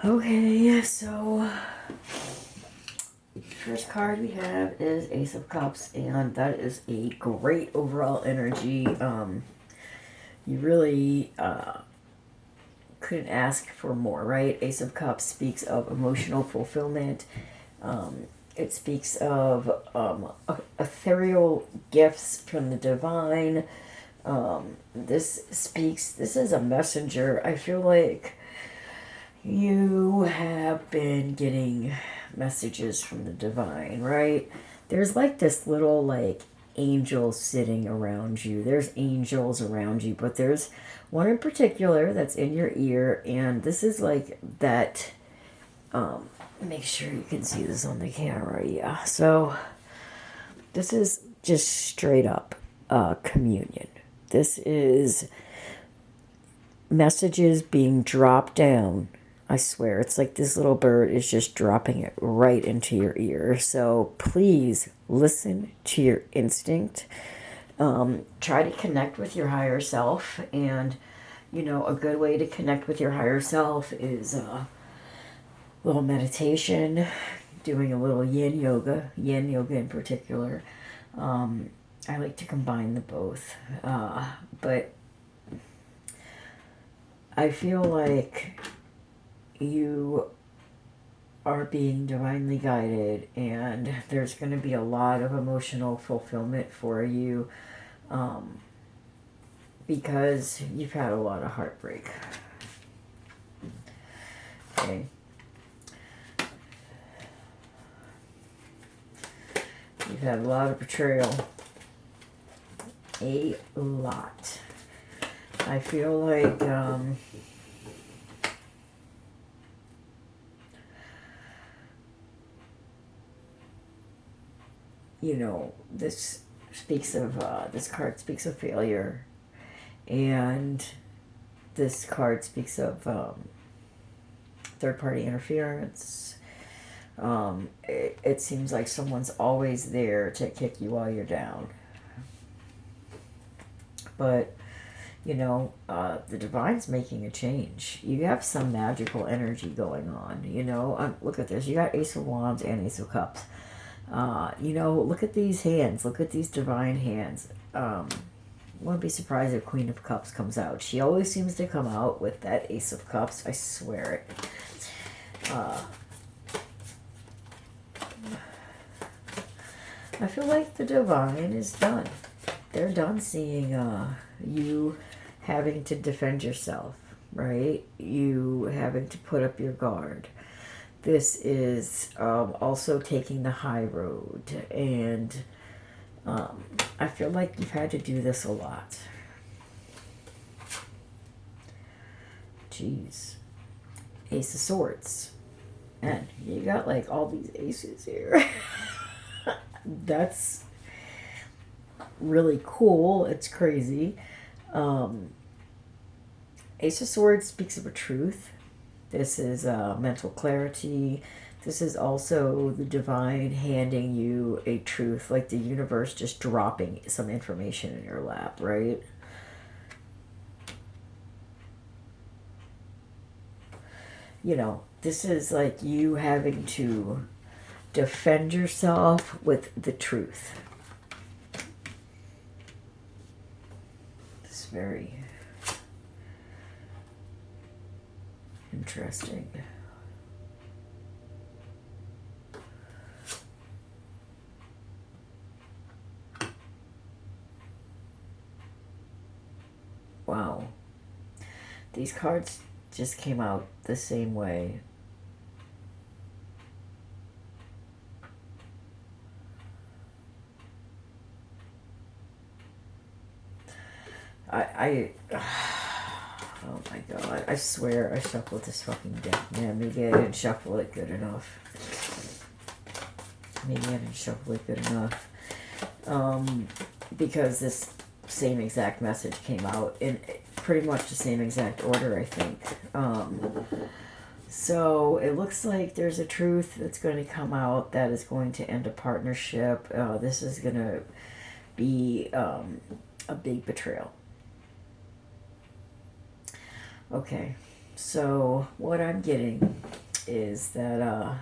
Okay, so first card we have is Ace of Cups, and that is a great overall energy. You really couldn't ask for more, right? Ace of Cups speaks of emotional fulfillment. It speaks of ethereal gifts from the divine. This is a messenger. I feel like you have been getting messages from the divine, right? There's like this little like angel sitting around you. There's angels around you, but there's one in particular that's in your ear, and this is like that. Make sure you can see this on the camera. Yeah. So this is just straight up communion. This is messages being dropped down. I swear, it's like this little bird is just dropping it right into your ear. So please listen to your instinct. Try to connect with your higher self. And, you know, a good way to connect with your higher self is a little meditation, doing a little yin yoga in particular. I like to combine the both. But I feel like you are being divinely guided, and there's going to be a lot of emotional fulfillment for you because you've had a lot of heartbreak. Okay. You've had a lot of betrayal. A lot. I feel like you know, this speaks of this card speaks of failure, and this card speaks of third-party interference. It seems like someone's always there to kick you while you're down, but you know, the divine's making a change. You have some magical energy going on. You know, look at this. You got Ace of Wands and Ace of Cups. You know, look at these hands. Look at these divine hands. Wouldn't be surprised if Queen of Cups comes out. She always seems to come out with that Ace of Cups. I swear it. I feel like the divine is done. They're done seeing you having to defend yourself, right? You having to put up your guard. This is also taking the high road, and I feel like you've had to do this a lot. Jeez. Ace of Swords. Man, you got like all these aces here. That's really cool. It's crazy. Ace of Swords speaks of a truth. This is mental clarity. This is also the divine handing you a truth, like the universe just dropping some information in your lap, right? You know, this is like you having to defend yourself with the truth. It's very interesting. Wow. These cards just came out the same way. Oh my god, I swear I shuffled this fucking deck, man. Maybe I didn't shuffle it good enough. Because this same exact message came out in pretty much the same exact order, I think. So it looks like there's a truth that's going to come out that is going to end a partnership. This is going to be a big betrayal. Okay, so what I'm getting is that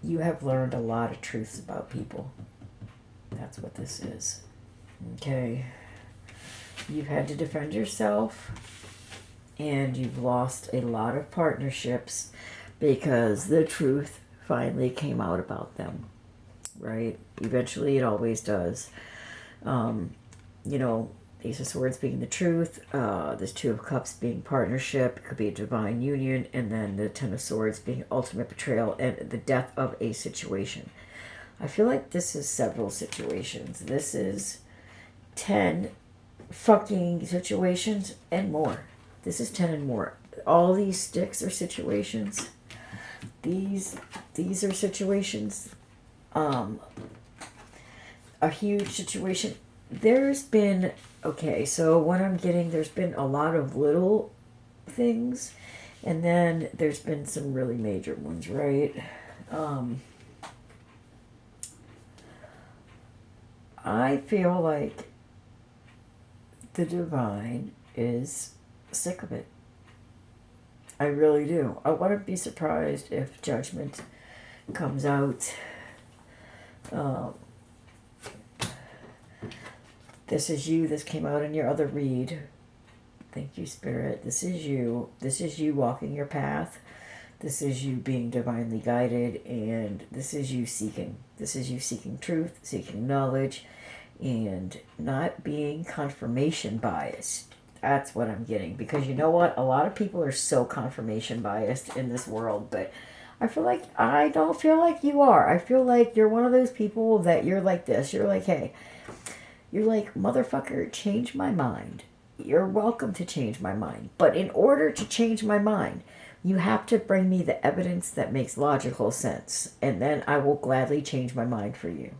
you have learned a lot of truths about people. That's what this is. Okay. You've had to defend yourself, and you've lost a lot of partnerships because the truth finally came out about them, right? Eventually, it always does. You know, Ace of Swords being the truth, this Two of Cups being partnership, it could be a divine union, and then the Ten of Swords being ultimate betrayal and the death of a situation. I feel like this is several situations. This is 10 fucking situations and more. This is 10 and more. All these sticks are situations. These are situations. A huge situation. There's been, okay, so what I'm getting, there's been a lot of little things, and then there's been some really major ones, right? I feel like the divine is sick of it. I really do. I wouldn't be surprised if judgment comes out. This is you. This came out in your other read. Thank you, Spirit. This is you. This is you walking your path. This is you being divinely guided, and this is you seeking. This is you seeking truth, seeking knowledge, and not being confirmation biased. That's what I'm getting. Because you know what? A lot of people are so confirmation biased in this world, but I don't feel like you are. I feel like you're one of those people that you're like this. You're like, hey, you're like, motherfucker, change my mind. You're welcome to change my mind. But in order to change my mind, you have to bring me the evidence that makes logical sense. And then I will gladly change my mind for you.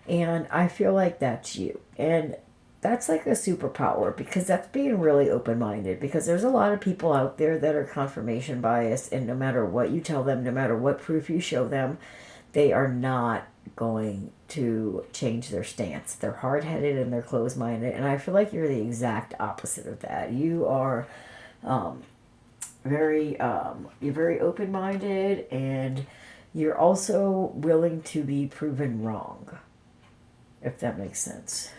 And I feel like that's you. And that's like a superpower, because that's being really open-minded, because there's a lot of people out there that are confirmation biased, and no matter what you tell them, no matter what proof you show them, they are not going to change their stance. They're hard-headed and they're closed-minded, and I feel like you're the exact opposite of that. You are you're very open-minded, and you're also willing to be proven wrong, if that makes sense.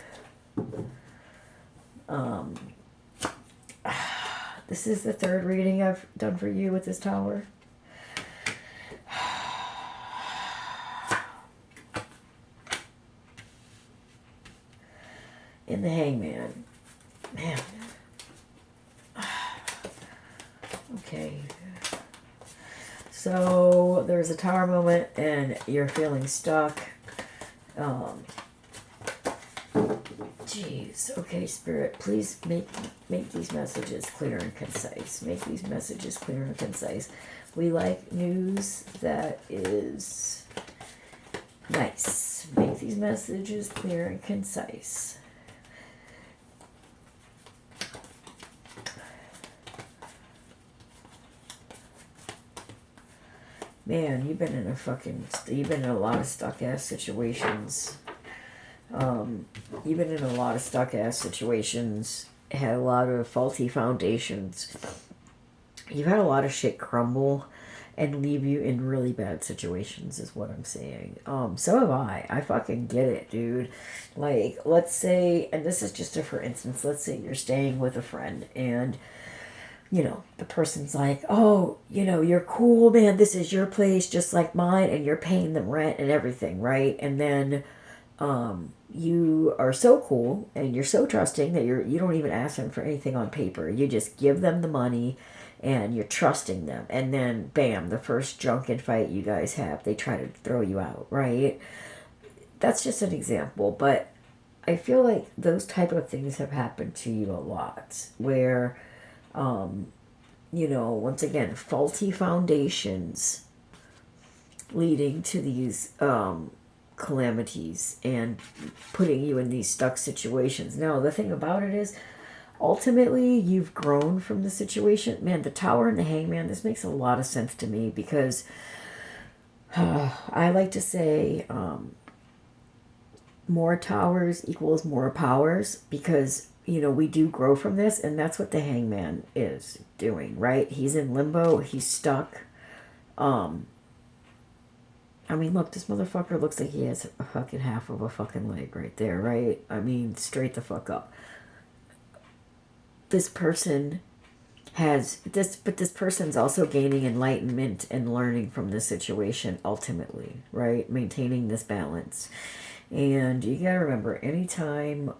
This is the third reading I've done for you with this tower. In the Hangman. Man. Okay. So there's a tower moment and you're feeling stuck. Jeez. Okay, Spirit, please make these messages clear and concise. Make these messages clear and concise. We like news that is nice. Make these messages clear and concise. Man, you've been in a lot of stuck-ass situations. You've been in a lot of stuck-ass situations, had a lot of faulty foundations. You've had a lot of shit crumble and leave you in really bad situations, is what I'm saying. So have I. I fucking get it, dude. Like, let's say, and this is just a for instance, let's say you're staying with a friend and you know, the person's like, oh, you know, you're cool, man. This is your place just like mine, and you're paying them rent and everything, right? And then you are so cool and you're so trusting that you don't even ask them for anything on paper. You just give them the money and you're trusting them. And then, bam, the first drunken fight you guys have, they try to throw you out, right? That's just an example, but I feel like those type of things have happened to you a lot, where you know, once again, faulty foundations leading to these calamities and putting you in these stuck situations. Now, the thing about it is, ultimately, you've grown from the situation. Man, the Tower and the Hangman, this makes a lot of sense to me, because I like to say more towers equals more powers, because you know, we do grow from this, and that's what the hangman is doing, right? He's in limbo, he's stuck. I mean, look, this motherfucker looks like he has a fucking half of a fucking leg right there, right? I mean, straight the fuck up. This person has this, but this person's also gaining enlightenment and learning from this situation ultimately, right? Maintaining this balance. And you gotta remember, anytime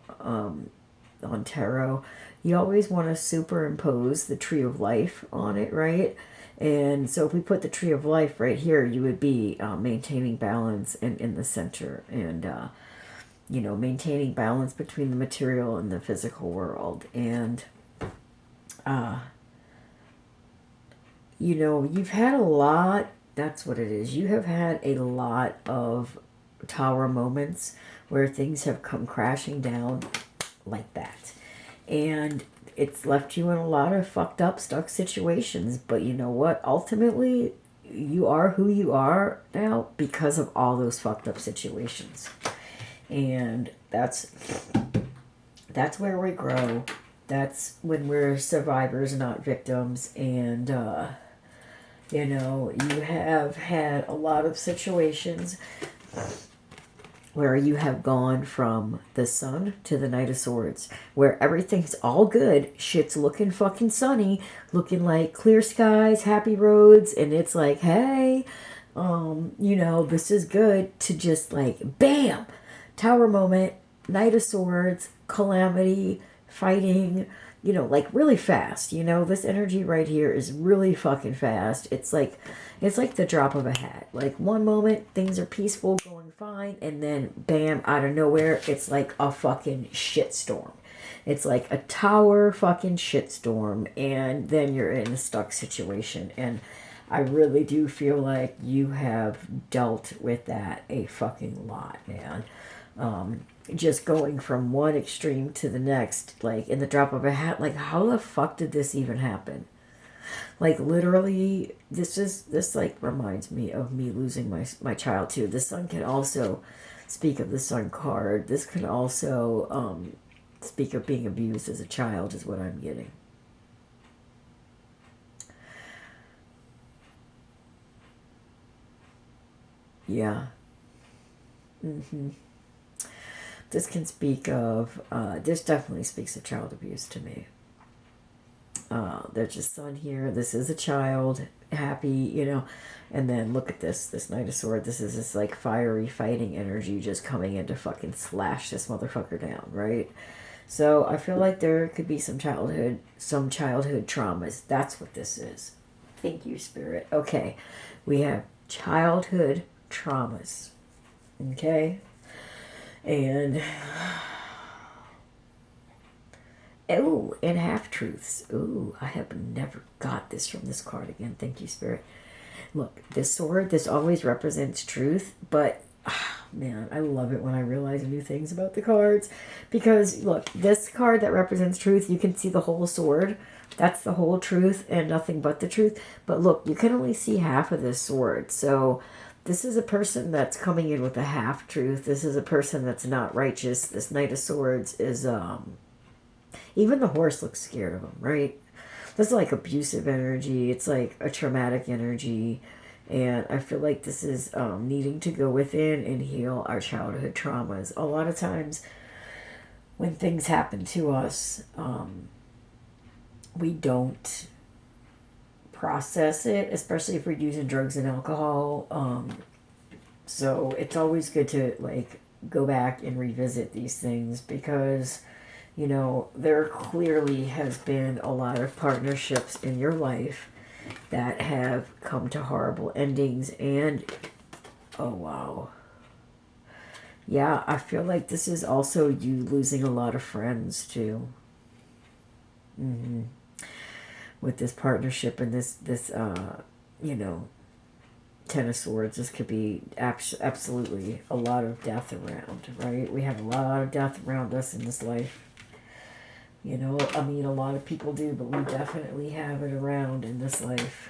on tarot, you always want to superimpose the tree of life on it, right? And so if we put the tree of life right here, you would be maintaining balance in the center, and you know, maintaining balance between the material and the physical world. And you know, you've had a lot, that's what it is, you have had a lot of tower moments where things have come crashing down like that. And it's left you in a lot of fucked up, stuck situations. But you know what? Ultimately, you are who you are now because of all those fucked up situations. And that's where we grow. That's when we're survivors, not victims. And, you know, you have had a lot of situations where you have gone from the Sun to the Knight of Swords, where everything's all good, shit's looking fucking sunny, looking like clear skies, happy roads, and it's like, hey, you know, this is good, to just like, bam, Tower moment, Knight of Swords, calamity, fighting, you know, like really fast. You know, this energy right here is really fucking fast. It's like the drop of a hat. Like one moment things are peaceful, going fine, and then bam, out of nowhere, it's like a fucking shitstorm. It's like a tower fucking shitstorm, and then you're in a stuck situation. And I really do feel like you have dealt with that a fucking lot, man. Just going from one extreme to the next, like in the drop of a hat. Like, how the fuck did this even happen? Like, literally, this like reminds me of me losing my child too. The Sun can also speak of the Sun card. This can also speak of being abused as a child, is what I'm getting. Yeah. This can speak of, this definitely speaks of child abuse to me. There's a Sun here. This is a child, happy, you know. And then look at this Knight of Swords. This is this like fiery fighting energy just coming in to fucking slash this motherfucker down, right? So I feel like there could be some childhood traumas. That's what this is. Thank you, Spirit. Okay, we have childhood traumas. Okay, and oh, and half truths. Ooh, I have never got this from this card again. Thank you, Spirit. Look, this sword, this always represents truth, but man, I love it when I realize new things about the cards. Because look, this card that represents truth, you can see the whole sword. That's the whole truth and nothing but the truth. But look, you can only see half of this sword. So this is a person that's coming in with a half truth. This is a person that's not righteous. This Knight of Swords is even the horse looks scared of him, right? This is like abusive energy. It's like a traumatic energy. And I feel like this is needing to go within and heal our childhood traumas. A lot of times when things happen to us, we don't process it, especially if we're using drugs and alcohol. So it's always good to like go back and revisit these things, because you know, there clearly has been a lot of partnerships in your life that have come to horrible endings. And oh wow, yeah, I feel like this is also you losing a lot of friends too. With this partnership and this you know, Ten of Swords, this could be absolutely a lot of death around, right? We have a lot of death around us in this life. You know, I mean, a lot of people do, but we definitely have it around in this life.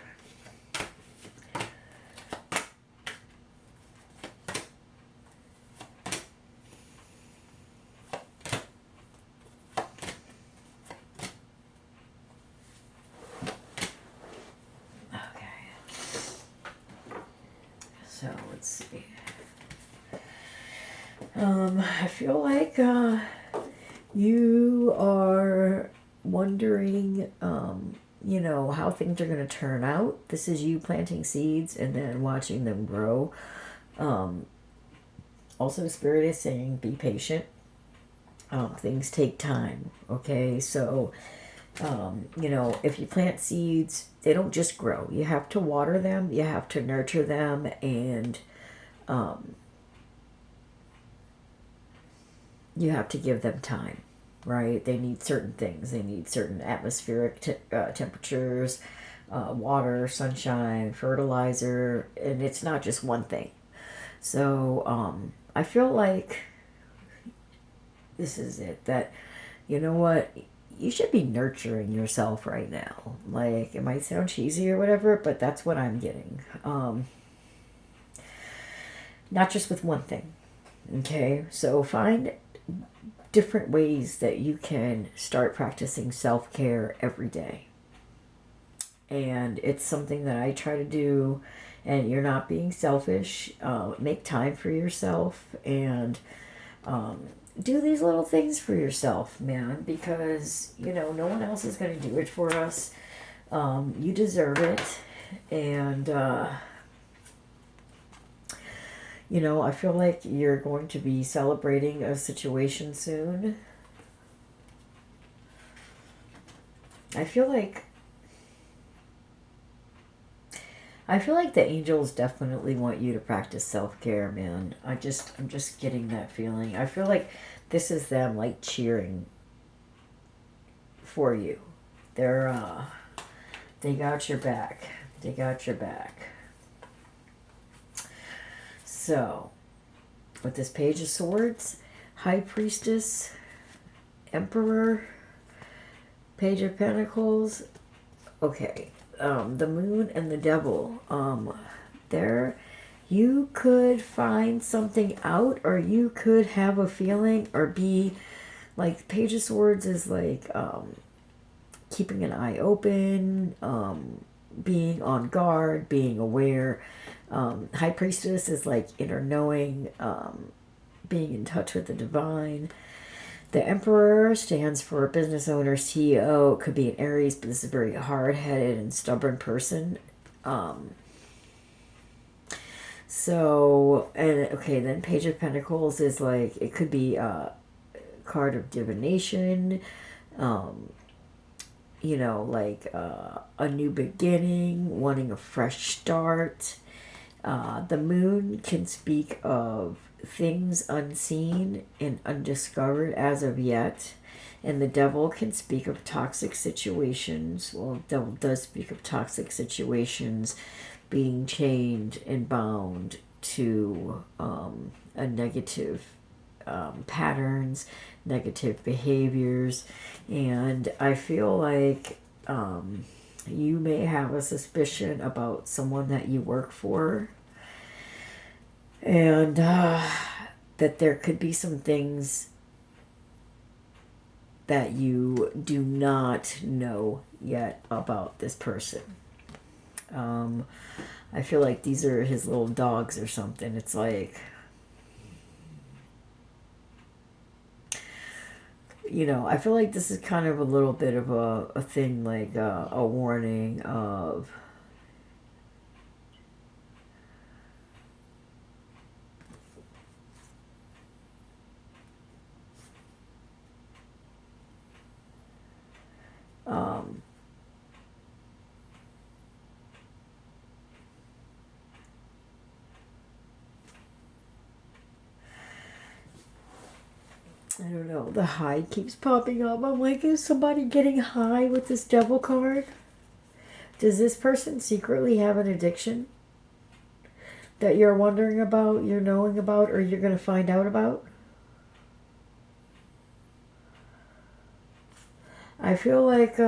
I feel like you are wondering, how things are going to turn out. This is you planting seeds and then watching them grow. Also, Spirit is saying be patient. Things take time, okay? So, if you plant seeds, they don't just grow. You have to water them, you have to nurture them, and you have to give them time, right? They need certain things. They need certain atmospheric temperatures, water, sunshine, fertilizer, and it's not just one thing. So I feel like this is it. That, you know what? You should be nurturing yourself right now. Like, it might sound cheesy or whatever, but that's what I'm getting. Not just with one thing. Okay? So find different ways that you can start practicing self care every day. And it's something that I try to do, and you're not being selfish. Make time for yourself and do these little things for yourself, man, because, no one else is going to do it for us. You deserve it. And, I feel like you're going to be celebrating a situation soon. I feel like the angels definitely want you to practice self-care, man. I'm just getting that feeling. I feel like this is them like cheering for you. They got your back. They got your back. So, with this Page of Swords, High Priestess, Emperor, Page of Pentacles, okay, the Moon and the Devil, there, you could find something out, or you could have a feeling, or be, like, Page of Swords is like, keeping an eye open, being on guard, being aware. High Priestess is like inner knowing, being in touch with the divine. The Emperor stands for a business owner, CEO. It could be an Aries, but this is a very hard-headed and stubborn person. Then Page of Pentacles is like, it could be a card of divination, a new beginning, wanting a fresh start. The Moon can speak of things unseen and undiscovered as of yet. And the Devil can speak of toxic situations. Well, the Devil does speak of toxic situations, being chained and bound to a negative patterns, negative behaviors. And I feel like you may have a suspicion about someone that you work for, and that there could be some things that you do not know yet about this person. I feel like these are his little dogs or something. It's like, I feel like this is kind of a little bit of a thing, like a warning of I don't know, the high keeps popping up. I'm like, is somebody getting high with this Devil card? Does this person secretly have an addiction that you're wondering about, you're knowing about, or you're going to find out about? I feel like,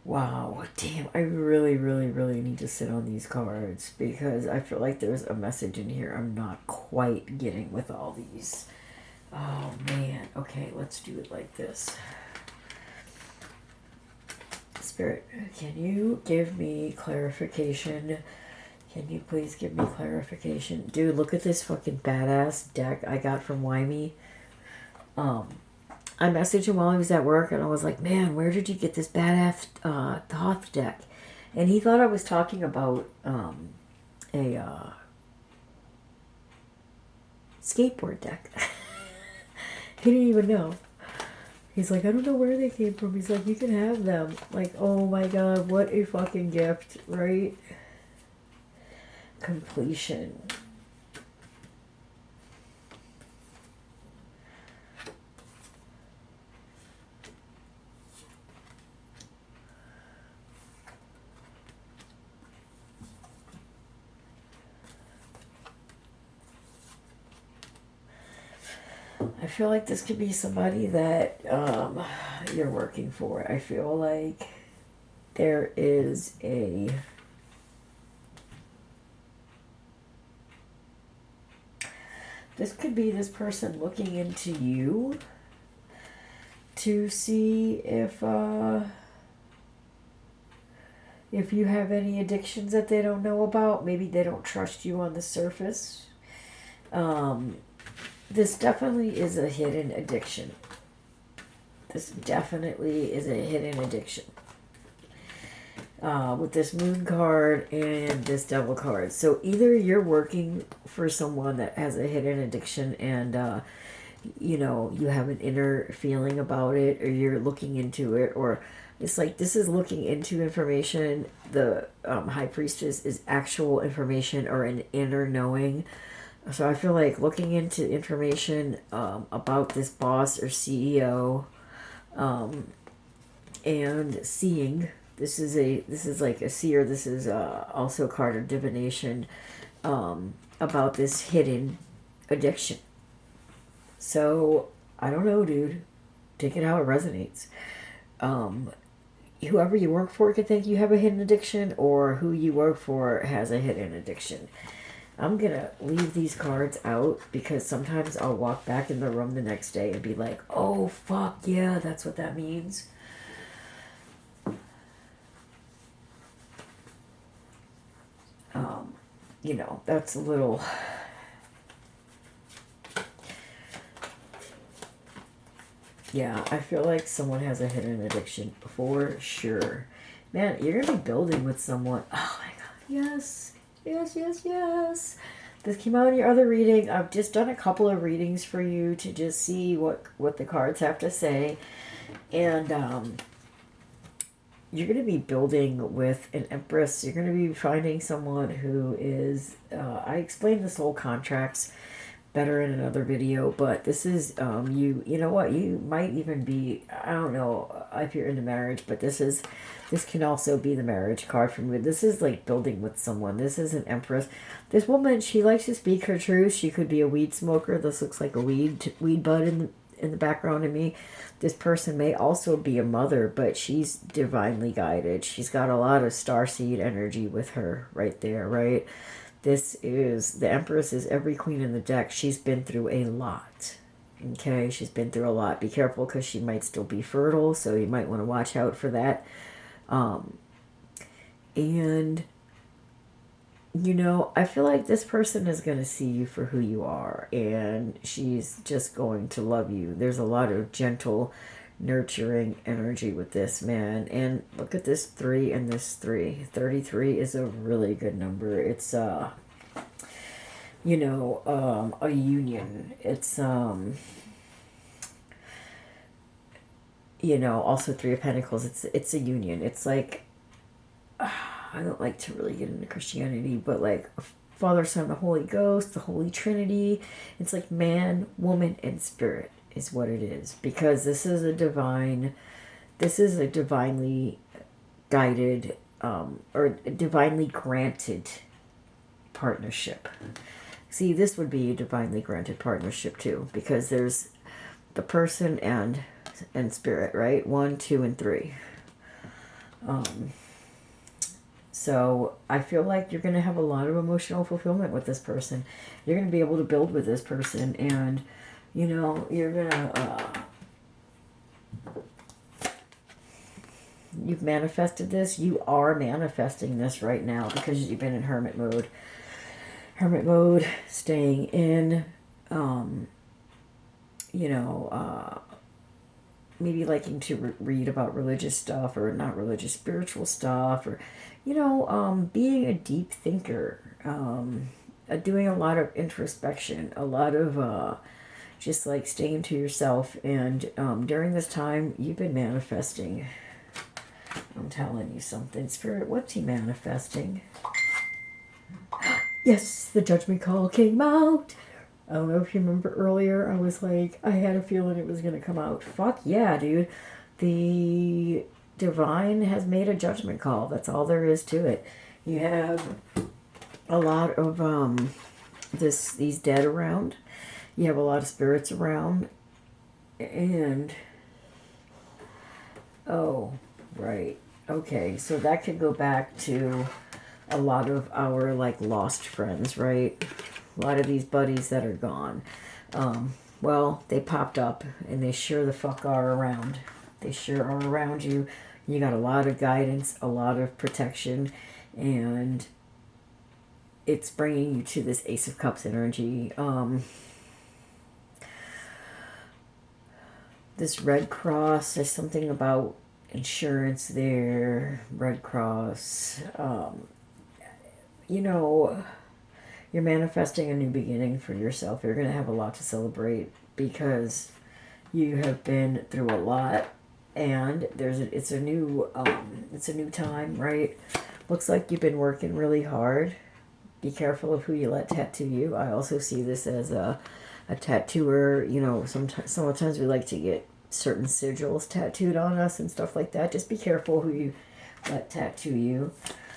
wow, damn, I really, really, really need to sit on these cards, because I feel like there's a message in here I'm not quite getting with all these. Oh, man. Okay, let's do it like this. Spirit, can you give me clarification? Can you please give me clarification? Dude, look at this fucking badass deck I got from Wyme. I messaged him while he was at work and I was like, man, where did you get this badass Thoth deck? And he thought I was talking about a skateboard deck. He didn't even know. He's like, I don't know where they came from. He's like, you can have them. Like, oh my god, what a fucking gift, right? Completion. I feel like this could be somebody that you're working for. I feel like there is a this could be this person looking into you to see if you have any addictions that they don't know about. Maybe they don't trust you on the surface. This definitely is a hidden addiction. This definitely is a hidden addiction. With this moon card and this devil card. So either you're working for someone that has a hidden addiction and, you know, you have an inner feeling about it, or you're looking into it, or it's like this is looking into information. The High Priestess is actual information or an inner knowing. So I feel like looking into information about this boss or CEO, and seeing this is like a seer. This is also a card of divination about this hidden addiction. So I don't know, dude. Take it how it resonates. Whoever you work for could think you have a hidden addiction, or who you work for has a hidden addiction. I'm gonna leave these cards out because sometimes I'll walk back in the room the next day and be like, oh fuck yeah, that's what that means. You know, that's a little... Yeah, I feel like someone has a hidden addiction for sure. Man, you're gonna be building with someone. Oh my god, yes. Yes, yes, yes. This came out in your other reading. I've just done a couple of readings for you to just see what the cards have to say. And you're going to be building with an Empress. You're going to be finding someone who is... I explained the soul contracts better in another video, but this is you know what, you might even be, I don't know if you're into marriage, but this can also be the marriage card for me. This is like building with someone. This is an Empress. This woman, she likes to speak her truth. She could be a weed smoker. This looks like a weed bud in the background to me. This person may also be a mother, but she's divinely guided. She's got a lot of starseed energy with her right there, right? This is, the Empress is every queen in the deck. She's been through a lot. Okay, she's been through a lot. Be careful because she might still be fertile, so you might want to watch out for that. And, you know, I feel like this person is going to see you for who you are, and she's just going to love you. There's a lot of gentle, nurturing energy with this, man. And look at this 3 and this 3. 33 is a really good number. It's you know, a union. It's you know, also 3 of Pentacles. It's a union. It's like, I don't like to really get into Christianity, but like Father, Son, the Holy Ghost, the Holy Trinity. It's like man, woman, and spirit is what it is, because this is a divinely guided or divinely granted partnership. See, this would be a divinely granted partnership too, because there's the person and spirit, right? 1, 2, and 3. So I feel like you're going to have a lot of emotional fulfillment with this person. You're going to be able to build with this person, and you know, you're going to you've manifested this. You are manifesting this right now because you've been in hermit mode. Hermit mode, staying in, you know, maybe liking to read about religious stuff or not religious, spiritual stuff, or, you know, being a deep thinker, doing a lot of introspection, a lot of just like staying to yourself. And during this time, you've been manifesting. I'm telling you something. Spirit, what's he manifesting? Yes, the judgment call came out. I don't know if you remember earlier, I was like, I had a feeling it was going to come out. Fuck yeah, dude. The divine has made a judgment call. That's all there is to it. You have a lot of these dead around. You have a lot of spirits around. And oh, right. Okay, so that could go back to a lot of our like lost friends, right? A lot of these buddies that are gone. Well, they popped up and they sure the fuck are around. They sure are around you. You got a lot of guidance, a lot of protection, and it's bringing you to this Ace of Cups energy. This Red Cross, there's something about insurance there. Red Cross. You know, you're manifesting a new beginning for yourself. You're going to have a lot to celebrate because you have been through a lot, and it's a new time, right? Looks like you've been working really hard. Be careful of who you let tattoo you. I also see this as a tattooer. You know, sometimes we like to get certain sigils tattooed on us and stuff like that. Just be careful who you let tattoo you.